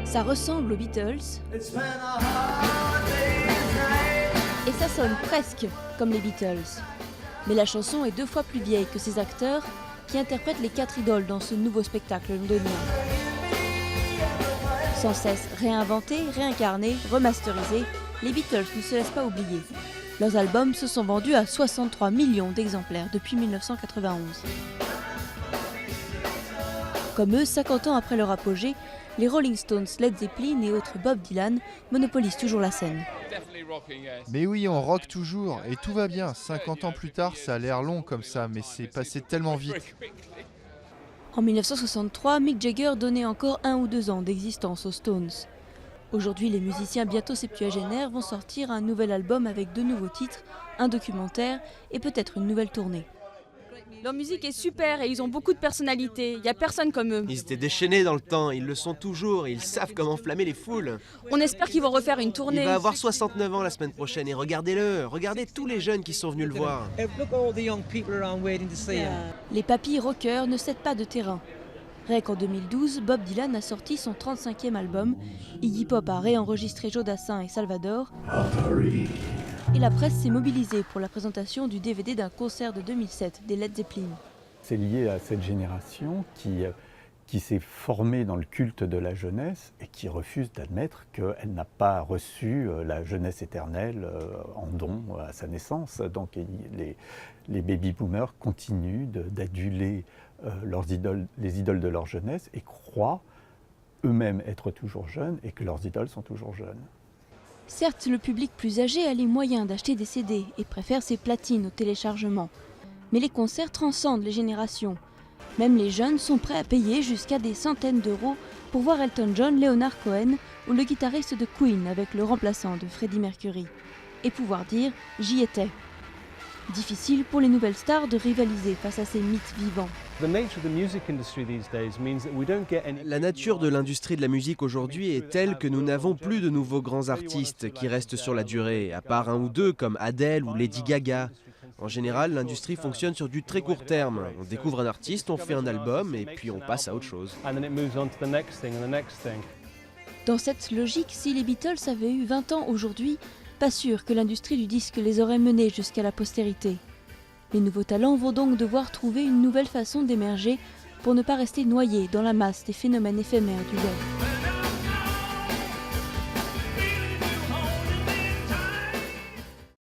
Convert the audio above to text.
Ça ressemble aux Beatles et ça sonne presque comme les Beatles. Mais la chanson est 2 fois plus vieille que ces acteurs qui interprètent les 4 idoles dans ce nouveau spectacle londonien. Sans cesse réinventés, réincarnés, remasterisés, les Beatles ne se laissent pas oublier. Leurs albums se sont vendus à 63 millions d'exemplaires depuis 1991. Comme eux, 50 ans après leur apogée, les Rolling Stones, Led Zeppelin et autres Bob Dylan monopolisent toujours la scène. Mais oui, on rock toujours et tout va bien. 50 ans plus tard, ça a l'air long comme ça, mais c'est passé tellement vite. En 1963, Mick Jagger donnait encore 1 ou 2 ans d'existence aux Stones. Aujourd'hui, les musiciens bientôt septuagénaires vont sortir un nouvel album avec 2 nouveaux titres, un documentaire et peut-être une nouvelle tournée. Leur musique est super et ils ont beaucoup de personnalité, il n'y a personne comme eux. Ils étaient déchaînés dans le temps, ils le sont toujours, ils savent comment enflammer les foules. On espère qu'ils vont refaire une tournée. Il va avoir 69 ans la semaine prochaine et regardez-le, regardez tous les jeunes qui sont venus le voir. Les papilles rockers ne cèdent pas de terrain. Rien qu'en 2012, Bob Dylan a sorti son 35e album, Iggy Pop a réenregistré Jodassin et Salvador, et la presse s'est mobilisée pour la présentation du DVD d'un concert de 2007 des Led Zeppelin. C'est lié à cette génération qui s'est formée dans le culte de la jeunesse et qui refuse d'admettre qu'elle n'a pas reçu la jeunesse éternelle en don à sa naissance. Donc les baby-boomers continuent d'aduler les idoles de leur jeunesse et croient eux-mêmes être toujours jeunes et que leurs idoles sont toujours jeunes. Certes, le public plus âgé a les moyens d'acheter des CD et préfère ses platines au téléchargement. Mais les concerts transcendent les générations. Même les jeunes sont prêts à payer jusqu'à des centaines d'euros pour voir Elton John, Leonard Cohen ou le guitariste de Queen avec le remplaçant de Freddie Mercury. Et pouvoir dire « j'y étais ». Difficile pour les nouvelles stars de rivaliser face à ces mythes vivants. La nature de l'industrie de la musique aujourd'hui est telle que nous n'avons plus de nouveaux grands artistes qui restent sur la durée, à part 1 ou 2 comme Adele ou Lady Gaga. En général, l'industrie fonctionne sur du très court terme. On découvre un artiste, on fait un album et puis on passe à autre chose. Dans cette logique, si les Beatles avaient eu 20 ans aujourd'hui, pas sûr que l'industrie du disque les aurait menés jusqu'à la postérité. Les nouveaux talents vont donc devoir trouver une nouvelle façon d'émerger pour ne pas rester noyés dans la masse des phénomènes éphémères du web.